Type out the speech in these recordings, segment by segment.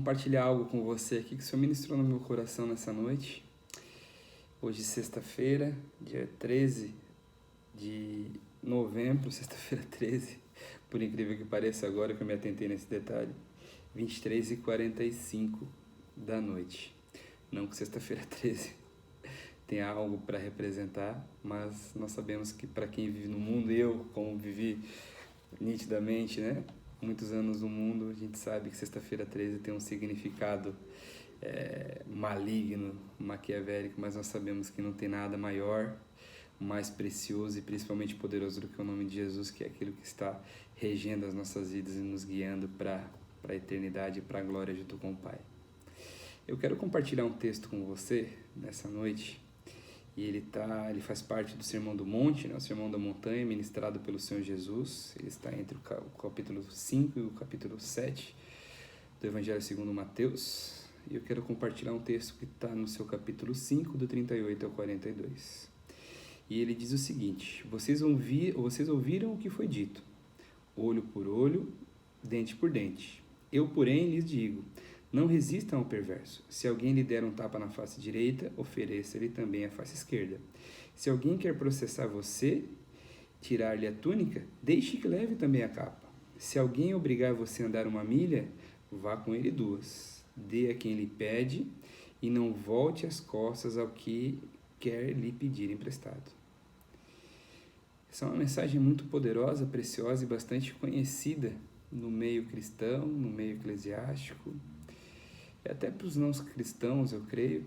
compartilhar algo com você aqui que o Senhor ministrou no meu coração nessa noite. Hoje, sexta-feira, dia 13 de novembro, sexta-feira 13, por incrível que pareça agora que eu me atentei nesse detalhe, 23h45 da noite. Não que sexta-feira 13 tenha algo para representar, mas nós sabemos que para quem vive no mundo, eu como vivi nitidamente, né? Muitos anos no mundo, a gente sabe que sexta-feira 13 tem um significado maligno, maquiavélico, mas nós sabemos que não tem nada maior, mais precioso e principalmente poderoso do que o nome de Jesus, que é aquilo que está regendo as nossas vidas e nos guiando para a eternidade e para a glória junto com o Pai. Eu quero compartilhar um texto com você nessa noite, e ele faz parte do Sermão do Monte, né? O Sermão da Montanha, ministrado pelo Senhor Jesus. Ele está entre o capítulo 5 e o capítulo 7 do Evangelho segundo Mateus. E eu quero compartilhar um texto que está no seu capítulo 5, do 38 ao 42. E ele diz o seguinte: vocês ouviram o que foi dito, olho por olho, dente por dente. Eu, porém, lhes digo, não resistam ao perverso. Se alguém lhe der um tapa na face direita, ofereça-lhe também a face esquerda. Se alguém quer processar você, tirar-lhe a túnica, deixe que leve também a capa. Se alguém obrigar você a andar 1 milha, vá com ele 2. Dê a quem lhe pede e não volte as costas ao que quer lhe pedir emprestado. Essa é uma mensagem muito poderosa, preciosa e bastante conhecida no meio cristão, no meio eclesiástico, e até para os não cristãos, eu creio.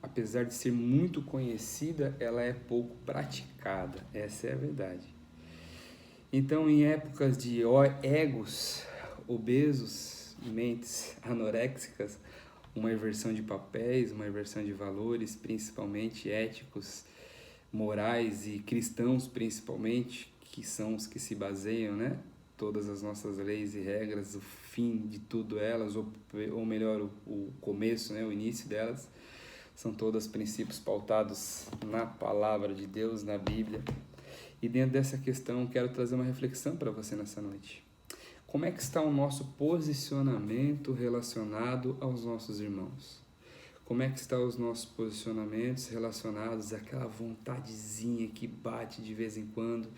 Apesar de ser muito conhecida, ela é pouco praticada, essa é a verdade. Então, em épocas de egos obesos, mentes anoréxicas, uma inversão de papéis, uma inversão de valores, principalmente éticos, morais e cristãos principalmente, que são os que se baseiam, né? Todas as nossas leis e regras, o fim de tudo elas, ou melhor, o começo, né? O início delas, são todos princípios pautados na palavra de Deus, na Bíblia. E dentro dessa questão, quero trazer uma reflexão para você nessa noite. Como é que está o nosso posicionamento relacionado aos nossos irmãos? Como é que estão os nossos posicionamentos relacionados àquela vontadezinha que bate de vez em quando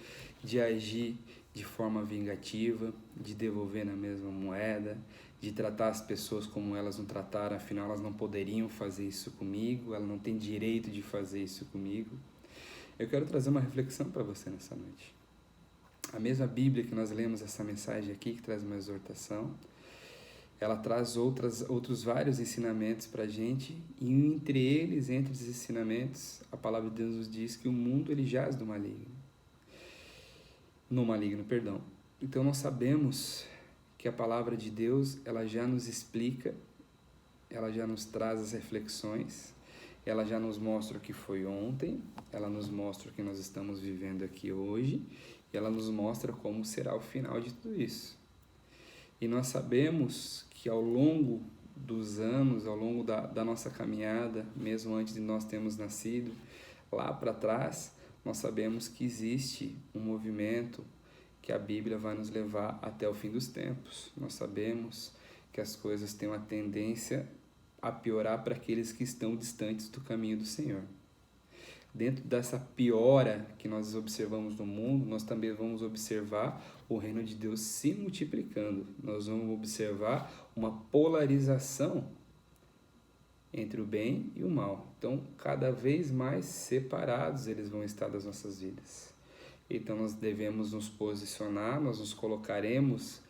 de agir de forma vingativa, de devolver na mesma moeda, de tratar as pessoas como elas não trataram, afinal elas não poderiam fazer isso comigo, elas não têm direito de fazer isso comigo. Eu quero trazer uma reflexão para você nessa noite. A mesma Bíblia que nós lemos essa mensagem aqui, que traz uma exortação, ela traz outros vários ensinamentos para a gente, e entre os ensinamentos, a palavra de Deus nos diz que o mundo ele jaz do maligno. Então nós sabemos que a palavra de Deus, ela já nos explica, ela já nos traz as reflexões, ela já nos mostra o que foi ontem, ela nos mostra o que nós estamos vivendo aqui hoje, e ela nos mostra como será o final de tudo isso. E nós sabemos que ao longo dos anos, ao longo da nossa caminhada, mesmo antes de nós termos nascido, lá para trás, nós sabemos que existe um movimento que a Bíblia vai nos levar até o fim dos tempos. Nós sabemos que as coisas têm uma tendência a piorar para aqueles que estão distantes do caminho do Senhor. Dentro dessa piora que nós observamos no mundo, nós também vamos observar o reino de Deus se multiplicando. Nós vamos observar uma polarização entre o bem e o mal. Então, cada vez mais separados eles vão estar das nossas vidas. Então, nós devemos nos posicionar, nós nos colocaremos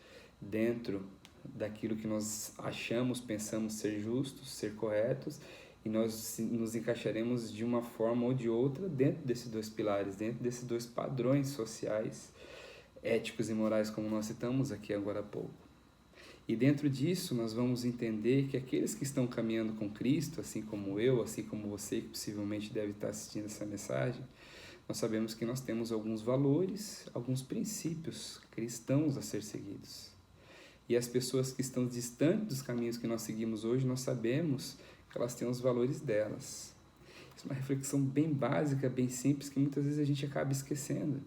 dentro daquilo que nós achamos, pensamos ser justos, ser corretos, e nós nos encaixaremos de uma forma ou de outra dentro desses 2 pilares, dentro desses 2 padrões sociais, éticos e morais, como nós citamos aqui agora há pouco. E dentro disso nós vamos entender que aqueles que estão caminhando com Cristo, assim como eu, assim como você que possivelmente deve estar assistindo essa mensagem, nós sabemos que nós temos alguns valores, alguns princípios cristãos a ser seguidos. E as pessoas que estão distantes dos caminhos que nós seguimos hoje, nós sabemos que elas têm os valores delas. Isso é uma reflexão bem básica, bem simples, que muitas vezes a gente acaba esquecendo.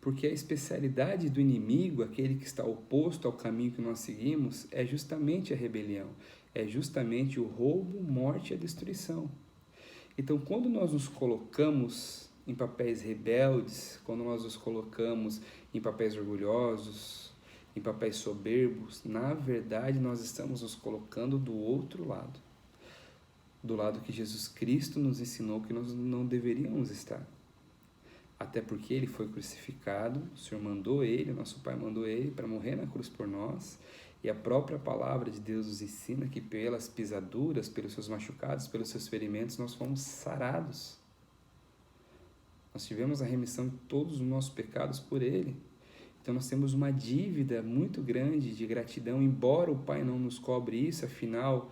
Porque a especialidade do inimigo, aquele que está oposto ao caminho que nós seguimos, é justamente a rebelião, é justamente o roubo, morte e a destruição. Então, quando nós nos colocamos em papéis rebeldes, quando nós nos colocamos em papéis orgulhosos, em papéis soberbos, na verdade nós estamos nos colocando do outro lado, do lado que Jesus Cristo nos ensinou que nós não deveríamos estar. Até porque ele foi crucificado, o Senhor mandou ele, nosso Pai mandou ele para morrer na cruz por nós, e a própria palavra de Deus nos ensina que pelas pisaduras, pelos seus machucados, pelos seus ferimentos, nós fomos sarados. Nós tivemos a remissão de todos os nossos pecados por ele. Então nós temos uma dívida muito grande de gratidão, embora o Pai não nos cobre isso, afinal,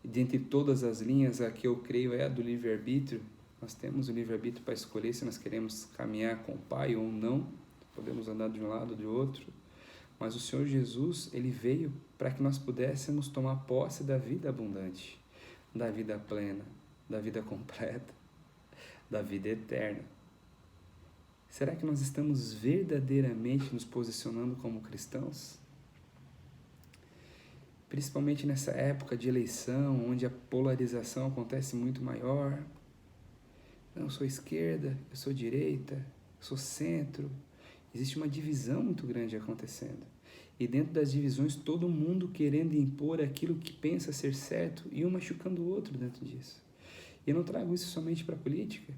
dentre todas as linhas, a que eu creio é a do livre-arbítrio. Nós temos o livre-arbítrio para escolher se nós queremos caminhar com o Pai ou não, podemos andar de um lado ou de outro, mas o Senhor Jesus, ele veio para que nós pudéssemos tomar posse da vida abundante, da vida plena, da vida completa, da vida eterna. Será que nós estamos verdadeiramente nos posicionando como cristãos? Principalmente nessa época de eleição, onde a polarização acontece muito maior. Eu sou esquerda, eu sou direita, eu sou centro. Existe uma divisão muito grande acontecendo. E dentro das divisões, todo mundo querendo impor aquilo que pensa ser certo e um machucando o outro dentro disso. E eu não trago isso somente para a política.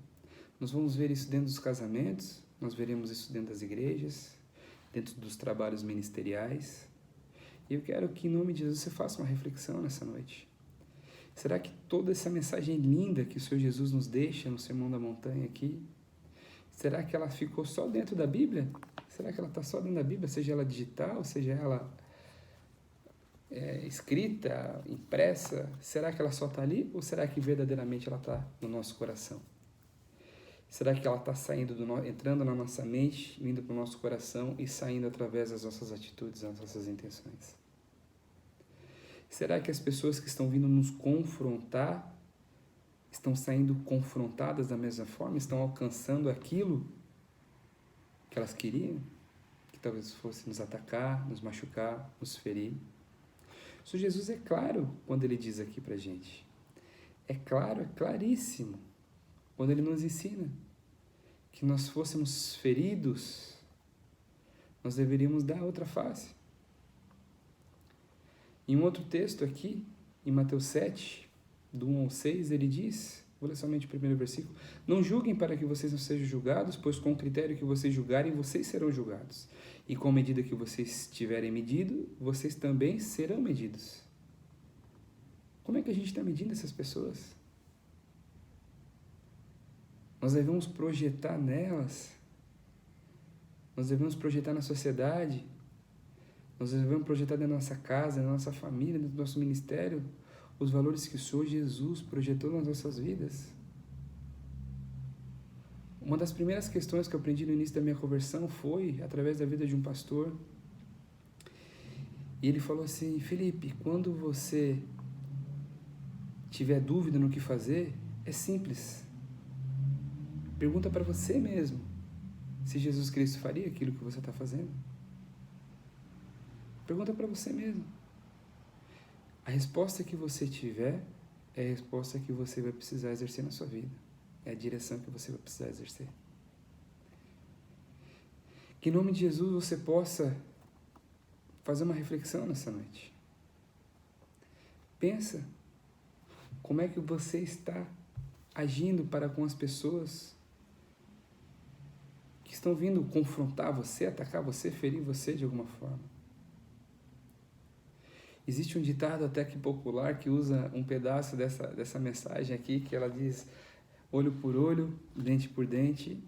Nós vamos ver isso dentro dos casamentos, nós veremos isso dentro das igrejas, dentro dos trabalhos ministeriais. E eu quero que, em nome de Jesus, você faça uma reflexão nessa noite. Será que toda essa mensagem linda que o Senhor Jesus nos deixa no Sermão da Montanha aqui, será que ela ficou só dentro da Bíblia? Será que ela está só dentro da Bíblia, seja ela digital, seja ela escrita, impressa? Será que ela só está ali ou será que verdadeiramente ela está no nosso coração? Será que ela está entrando na nossa mente, vindo para o nosso coração e saindo através das nossas atitudes, das nossas intenções? Será que as pessoas que estão vindo nos confrontar estão saindo confrontadas da mesma forma? Estão alcançando aquilo que elas queriam? Que talvez fosse nos atacar, nos machucar, nos ferir? O Senhor Jesus é claro quando ele diz aqui para a gente. É claro, é claríssimo. Quando ele nos ensina que nós fôssemos feridos, nós deveríamos dar outra face. Em um outro texto aqui, em Mateus 7, do 1 ao 6, ele diz, vou ler somente o primeiro versículo, não julguem para que vocês não sejam julgados, pois com o critério que vocês julgarem, vocês serão julgados. E com a medida que vocês tiverem medido, vocês também serão medidos. Como é que a gente está medindo essas pessoas? Nós devemos projetar nelas, nós devemos projetar na sociedade, nós devemos projetar dentro da nossa casa, na nossa família, dentro do nosso ministério, os valores que o Senhor Jesus projetou nas nossas vidas. Uma das primeiras questões que eu aprendi no início da minha conversão foi através da vida de um pastor. E ele falou assim, Felipe, quando você tiver dúvida no que fazer, é simples. Pergunta para você mesmo se Jesus Cristo faria aquilo que você está fazendo. Pergunta para você mesmo. A resposta que você tiver é a resposta que você vai precisar exercer na sua vida. É a direção que você vai precisar exercer. Que em nome de Jesus você possa fazer uma reflexão nessa noite. Pensa como é que você está agindo para com as pessoas que estão vindo confrontar você, atacar você, ferir você de alguma forma. Existe um ditado até que popular que usa um pedaço dessa mensagem aqui, que ela diz, olho por olho, dente por dente,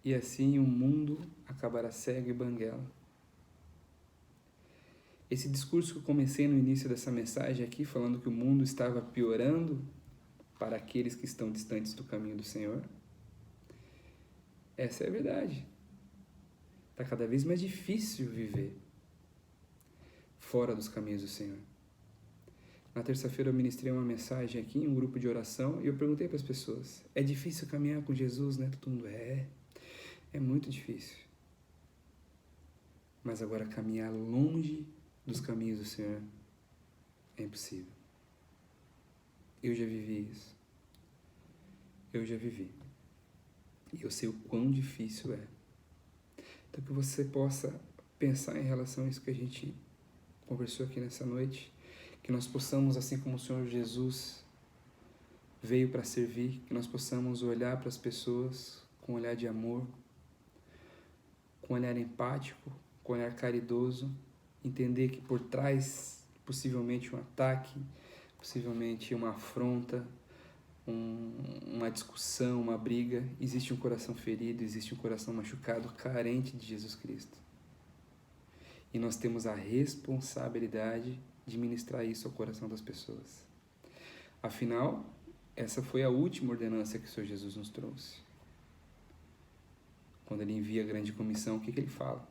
e assim o mundo acabará cego e banguela. Esse discurso que eu comecei no início dessa mensagem aqui, falando que o mundo estava piorando para aqueles que estão distantes do caminho do Senhor, essa é a verdade. Está cada vez mais difícil viver fora dos caminhos do Senhor. Na terça-feira eu ministrei uma mensagem aqui em um grupo de oração e eu perguntei para as pessoas, é difícil caminhar com Jesus, né? Todo mundo é muito difícil. Mas agora caminhar longe dos caminhos do Senhor é impossível. Eu já vivi isso. Eu já vivi. E eu sei o quão difícil é. Então que você possa pensar em relação a isso que a gente conversou aqui nessa noite. Que nós possamos, assim como o Senhor Jesus veio para servir, que nós possamos olhar para as pessoas com um olhar de amor, com um olhar empático, com um olhar caridoso, entender que por trás, possivelmente um ataque, possivelmente uma afronta, uma discussão, uma briga, existe um coração ferido, existe um coração machucado, carente de Jesus Cristo. E nós temos a responsabilidade de ministrar isso ao coração das pessoas. Afinal, essa foi a última ordenança que o Senhor Jesus nos trouxe. Quando ele envia a grande comissão, o que ele fala?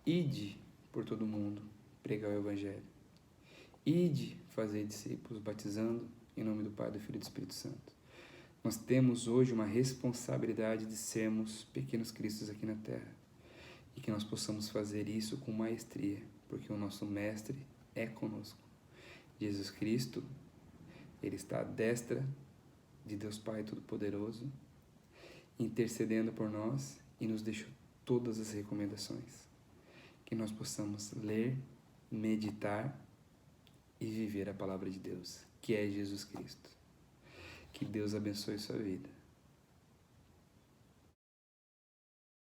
Ide por todo mundo, pregar o Evangelho. Ide fazer discípulos, batizando em nome do Pai, do Filho e do Espírito Santo. Nós temos hoje uma responsabilidade de sermos pequenos cristos aqui na Terra. E que nós possamos fazer isso com maestria, porque o nosso Mestre é conosco. Jesus Cristo, Ele está à destra de Deus Pai Todo-Poderoso, intercedendo por nós e nos deixou todas as recomendações. Que nós possamos ler, meditar e viver a palavra de Deus, que é Jesus Cristo. Que Deus abençoe sua vida.